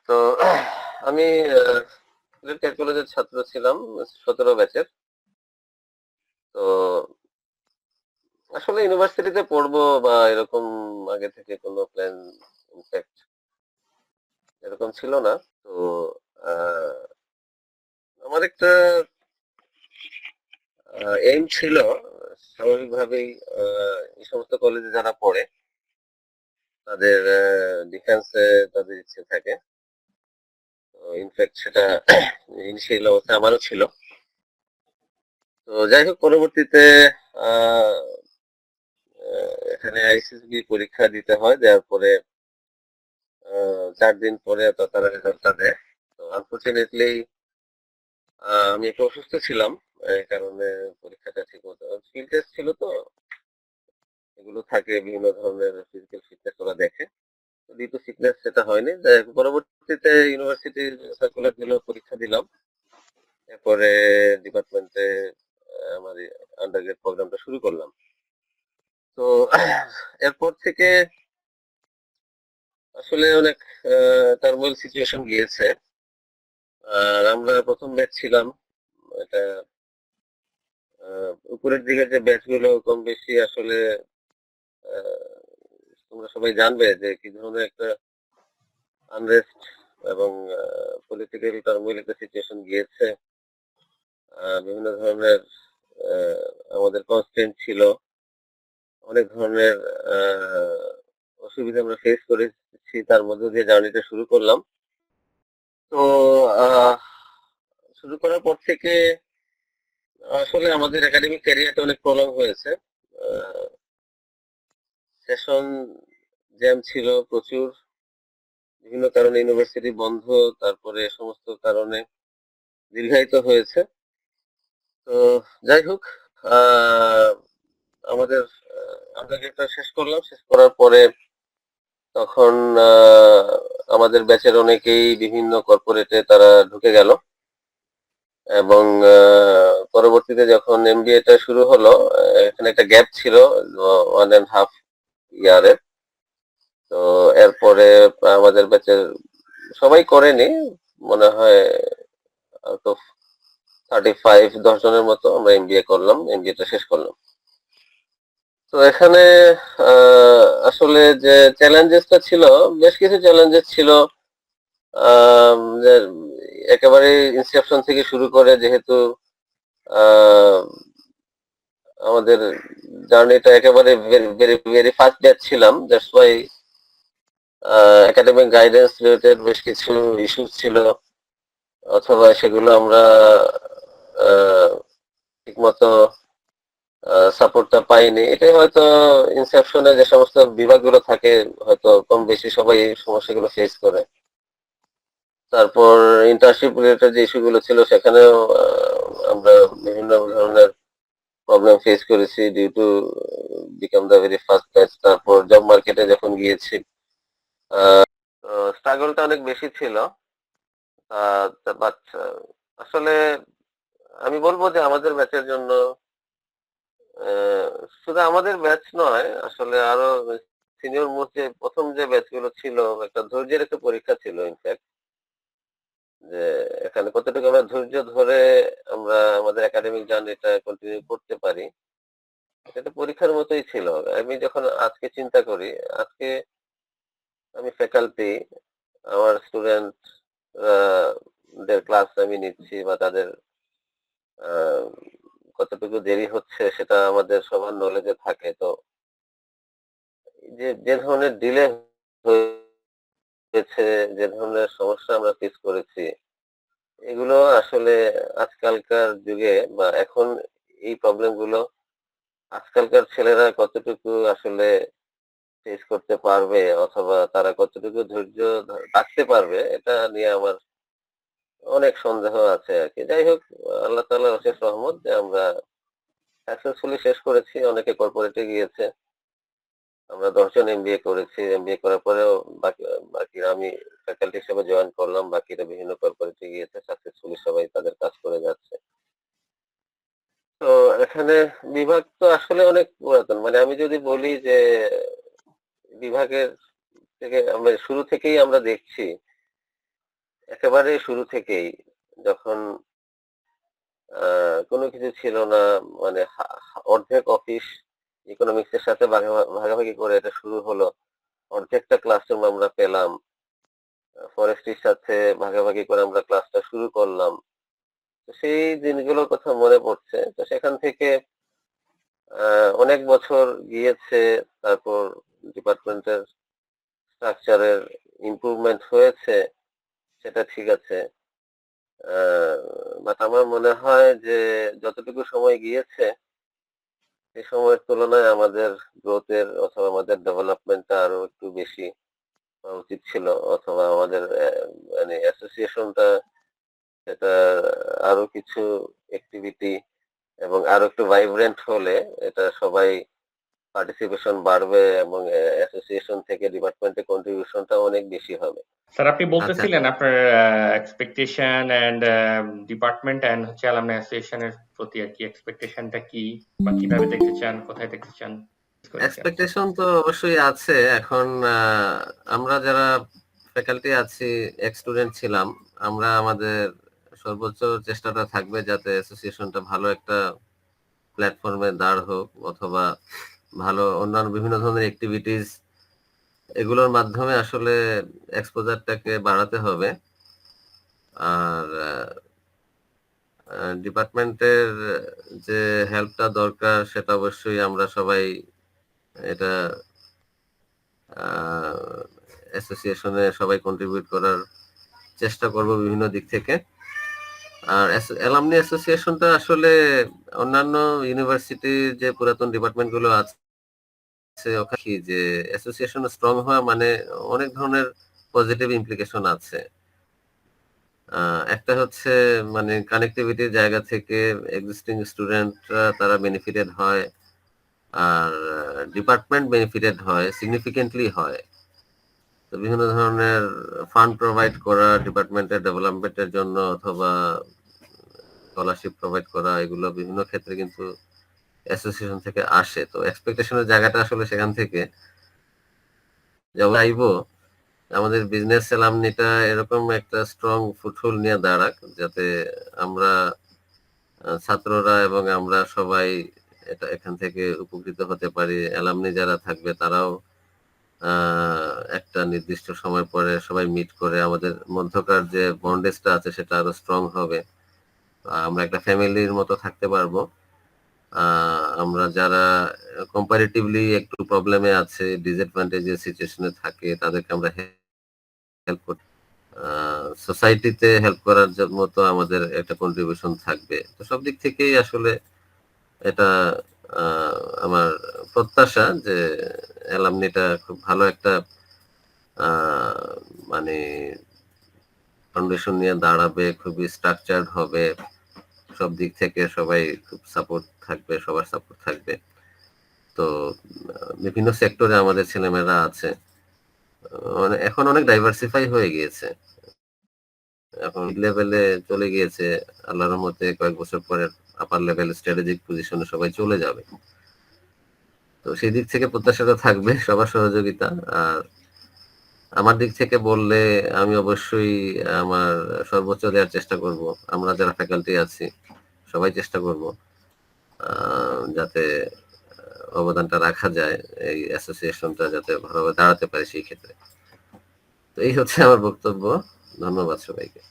তো আমি কলেজের ছাত্র ছিলাম, 17 ব্যাচের। তো আসলে ইউনিভার্সিটিতে পড়বো বা এরকম আগে থেকে কোনো প্ল্যান ইনফ্যাক্ট এরকম ছিল না। তো আহ, আমার একটা এইম ছিল স্বাভাবিকভাবেই। এই সমস্ত কলেজে যারা পড়ে তাদের ডিফেন্সে তাদের ইচ্ছে থাকে। ইনফ্যাক্ট সেটা ইনিশিয়াল অবস্থায় আমারও ছিল। তো যাই হোক, পরবর্তীতে আহ এখানে আইসিসবি পরীক্ষা দিতে হয়, দেওয়ার পরে 4 দিন পরে তো তারা রেজাল্টটা দেয়। তো আনফরচুনেটলি আমি একটু অসুস্থ ছিলাম, এই কারণে পরীক্ষাটা ঠিক মতো, ফিল্ড টেস্ট ছিল তো, এগুলো থাকে, বিভিন্ন ধরনের ফিজিক্যাল ফিটনেস ওরা দেখে। তো ডিউ টু সিকনেস সেটা হয়নি। যাই হোক, পরবর্তীতে ইউনিভার্সিটির সার্কুলার দিল, পরীক্ষা দিলাম। এরপরে ডিপার্টমেন্টে আমার আন্ডারগ্রেড প্রোগ্রামটা শুরু করলাম। তো এরপর থেকে আসলে অনেক টার্মোইল সিচুয়েশন গিয়েছে। আর আমরা প্রথম ব্যাচ ছিলাম। এটা উপরের দিকে যে ব্যাচ গুলো কম বেশি আসলে আহ, তোমরা সবাই জানবে যে কি ধরনের একটা আনরেস্ট এবং পলিটিক্যাল টার্মোইল একটা সিচুয়েশন গিয়েছে। বিভিন্ন ধরনের আহ, আমাদের কনস্ট্রেন্ট ছিল, অনেক ধরনের আহ, অসুবিধা আমরা ফেস করেছি, তার মধ্যে দিয়ে জার্নিটা শুরু করলাম। তো আহ, শুরু করার পর থেকে আসলে আমাদের একাডেমিক ক্যারিয়ারটা অনেক প্রলং হয়েছে। সেশন জ্যাম ছিল প্রচুর, বিভিন্ন কারণে ইউনিভার্সিটি বন্ধ, তারপরে এ সমস্ত কারণে দীর্ঘায়িত হয়েছে। তো যাই হোক, আহ, আমাদের আন্ডারগ্রেডটা শেষ করলাম। শেষ করার পরে তখন আমাদের ব্যাচের অনেকেই বিভিন্ন কর্পোরেটে তারা ঢুকে গেল, এবং পরবর্তীতে যখন এমবিএটা শুরু হলো, এখানে একটা গ্যাপ ছিল 1.5 ইয়ারের। তো এরপরে আমাদের ব্যাচের সবাই করেনি, মনে হয় আউট অফ 35, 10 জনের মতো আমরা এমবিএ করলাম, এমবিএটা শেষ করলাম। তো এখানে আসলে যে চ্যালেঞ্জেসটা ছিল, বেশ কিছু চ্যালেঞ্জেস ছিল। যে একেবারে ইনসেপশন থেকে শুরু করে, যেহেতু আহ, আমাদের জার্নিটা একেবারে ভেরি ভেরি ফার্স্ট ব্যাচ ছিলাম, that's why academic guidance related বেশ কিছু ইস্যু ছিল, অথবা সেগুলো আমরা ঠিকমতো সাপোর্টটা পাইনি। এটাই হয়তো ইনসেপশনে যে সমস্ত বিভাগগুলো থাকে, হয়তো কম বেশি সবাই এই সমস্যাগুলো ফেস করে। তারপর ইন্টার্নশিপ রিলেটেড যে ইস্যুগুলো ছিল, সেখানেও আমরা বিভিন্ন ধরনের প্রবলেম ফেস করেছি due to become the very first batch. তারপর জব মার্কেটে যখন গিয়েছি, স্ট্রাগলটা অনেক বেশি ছিল। বাট আসলে আমি বলবো যে আমাদের ব্যাচের জন্য, আহ, শুধু আমাদের ব্যাচ নয়, আসলে আরো সিনিয়র মোস্ট যে প্রথম যে ব্যাচ গুলো ছিল, একটা ধৈর্যের একটা পরীক্ষা ছিল ইনফ্যাক্ট, যে এখানে কতটুকু আমরা ধৈর্য ধরে আমরা আমাদের একাডেমিক জার্নিটা কন্টিনিউ করতে পারি। এটা পরীক্ষার মতোই ছিল। আমি যখন আজকে চিন্তা করি, আজকে আমি ফ্যাকাল্টি, আমার স্টুডেন্ট দের ক্লাস আমি নিচ্ছি, বা তাদের আহ, কতটুকু দেরি হচ্ছে সেটা আমাদের সবার নলেজে থাকে। তো যে যে ধরনের ডিলে হয়েছে, যে ধরনের সমস্যা আমরা ফেস করেছি, এগুলো আসলে আজকালকার যুগে বা এখন এই প্রবলেম গুলো আজকালকার ছেলেরা কতটুকু আসলে ফেস করতে পারবে, অথবা তারা কতটুকু ধৈর্য রাখতে পারবে, এটা নিয়ে আমার অনেক সন্দেহ আছে আর কি। যাই হোক, আল্লাহ তাআলার অশেষ রহমত যে আমরা সাকসেসফুলি শেষ করেছি। অনেকে কর্পোরেটে গিয়েছে, আমরা 10 জন এমবিএ করেছি। এমবিএ করার পরেও বাকি বাকিরা, আমি ফ্যাকাল্টি হিসেবে জয়েন করলাম, বাকিরা বিভিন্ন কর্পোরেটে গিয়েছে, সাকসেসফুলি সবাই তাদের কাজ করে যাচ্ছে। তো এখানে বিভাগ তো আসলে অনেক পুরাতন। মানে আমি যদি বলি যে বিভাগের থেকে আমরা শুরু থেকেই আমরা দেখছি একেবারে শুরু থেকেই যখন কোনো কিছু ছিল না, মানে অর্ধেক অফিস ইকোনমিক্স এর সাথে ভাগাভাগি করে এটা শুরু হলো। অর্ধেকটা ক্লাসরুম আমরা পেলাম। ফরেস্ট্রির সাথে ভাগাভাগি করে আমরা ক্লাসটা শুরু করলাম। তো সেই দিনগুলোর কথা মনে পড়ছে। তো সেখান থেকে অনেক বছর গিয়েছে। তারপর ডিপার্টমেন্টের স্ট্রাকচারের ইমপ্রুভমেন্ট হয়েছে, সেটা ঠিক আছে। বাট আমার মনে হয় যে যতটুকু সময় গিয়েছে সেই সময়ের তুলনায় আমাদের গ্রোথের অথবা আমাদের ডেভেলপমেন্টটা আরো একটু বেশি হওয়া উচিত ছিল, অথবা আমাদের মানে অ্যাসোসিয়েশনটা এটা আরো কিছু অ্যাক্টিভিটি এবং আরো একটু ভাইব্রেন্ট হলে এটা সবাই পার্টিসিপেশন বাড়বে এবং অ্যাসোসিয়েশন থেকে ডিপার্টমেন্টের কন্ট্রিবিউশনটা অনেক বেশি হবে। স্যার আপনি আচ্ছা বলতেছিলেন আপনার এক্সপেকটেশন এন্ড ডিপার্টমেন্ট এন্ড হচ্ছে অ্যালামনাই অ্যাসোসিয়েশনের প্রতি আর কি এক্সপেকটেশনটা কি বা কিভাবে দেখতে চান, কোথায় দেখতে চান? এক্সপেকটেশন তো অবশ্যই আছে। এখন আমরা যারা ফ্যাকাল্টি আছি, এক্স স্টুডেন্ট ছিলাম, আমরা আমাদের সর্বোচ্চ চেষ্টাটা থাকবে যাতে অ্যাসোসিয়েশনটা ভালো একটা প্ল্যাটফর্মে দাঁড় হোক, অথবা ভালো অন্যান্য বিভিন্ন ধরনের অ্যাক্টিভিটিস এগুলোর মাধ্যমে আসলে এক্সপোজারটাকে বাড়াতে হবে। আর ডিপার্টমেন্টের যে হেল্পটা দরকার সেটা অবশ্যই আমরা সবাই এটা অ্যাসোসিয়েশনে সবাই কন্ট্রিবিউট করার চেষ্টা করব বিভিন্ন দিক থেকে। আর অ্যালামনি অ্যাসোসিয়েশনটা আসলে অন্যান্য ইউনিভার্সিটির যে পুরাতন ডিপার্টমেন্টগুলো আছে ওখানে যে অ্যাসোসিয়েশন স্ট্রং হওয়া মানে অনেক ধরনের পজিটিভ ইমপ্লিকেশন আছে। একটা হচ্ছে মানে কানেক্টিভিটির জায়গা থেকে এক্সিস্টিং স্টুডেন্টরা তারা বেনিফিটেড হয়, আর ডিপার্টমেন্ট বেনিফিটেড হয়, সিগনিফিকেন্টলি হয়। তো বিভিন্ন ধরনের ফান্ড প্রোভাইড করা ডিপার্টমেন্টের ডেভেলপমেন্টের জন্য অথবা স্কলারশিপ প্রোভাইড করা, এগুলো বিভিন্ন ক্ষেত্রে কিন্তু অ্যাসোসিয়েশন থেকে আসে। তো এক্সপেকটেশনের জায়গাটা আসলে সেখান থেকে আইবো আমাদের বিজনেস অ্যালামনিটা এরকম একটা স্ট্রং ফুটহোল্ড নিয়ে দাঁড়াক, যাতে আমরা ছাত্ররা এবং আমরা সবাই এটা এখান থেকে উপকৃত হতে পারি। অ্যালামনি যারা থাকবে তারাও একটা নির্দিষ্ট সময় পরে সবাই মিট করে আমাদের মধ্যকার যে বন্ডেজটা আছে সেটা আরো স্ট্রং হবে। আমরা একটা ফ্যামিলির মতো থাকতে পারবো। আমরা যারা কম্পারেটিভলি একটু প্রবলেমে আছে, ডিসঅ্যাডভান্টেজের সিচুয়েশনে থাকে, তাদেরকে আমরা হেল্প করি। সোসাইটিতে হেল্প করার মতো আমাদের একটা কন্ট্রিবিউশন থাকবে। তো সব দিক থেকেই আসলে এটা আমার প্রত্যাশা যে অ্যালামনিটা খুব ভালো একটা মানে ফাউন্ডেশন নিয়ে দাঁড়াবে, খুবই স্ট্রাকচার্ড হবে, সব দিক থেকে সবাই খুব সাপোর্ট থাকবে, সবার সাপোর্ট থাকবে। তো বিভিন্ন সেক্টরে আমাদের ছেলেমেয়েরা আছে, এখন অনেক ডাইভার্সিফাই হয়ে গিয়েছে, এখন লেভেলে চলে গিয়েছে। আল্লাহর রহমতে কয়েক বছর পরে আপার লেভেল স্ট্র্যাটেজিক পজিশনে সবাই চলে যাবে। তো সেই দিক থেকে প্রত্যাশাটা থাকবে সবার সহযোগিতা। আর আমার দিক থেকে বললে আমি অবশ্যই আমার সর্বোচ্চ দেওয়ার চেষ্টা করব। আমরা যারা ফ্যাকাল্টি আছি সবাই চেষ্টা করব যাতে অবদানটা রাখা যায়, এই অ্যাসোসিয়েশনটা যাতে ভালোভাবে দাঁড়াতে পারে সেই ক্ষেত্রে। তো এই হচ্ছে আমার বক্তব্য। ধন্যবাদ সবাইকে।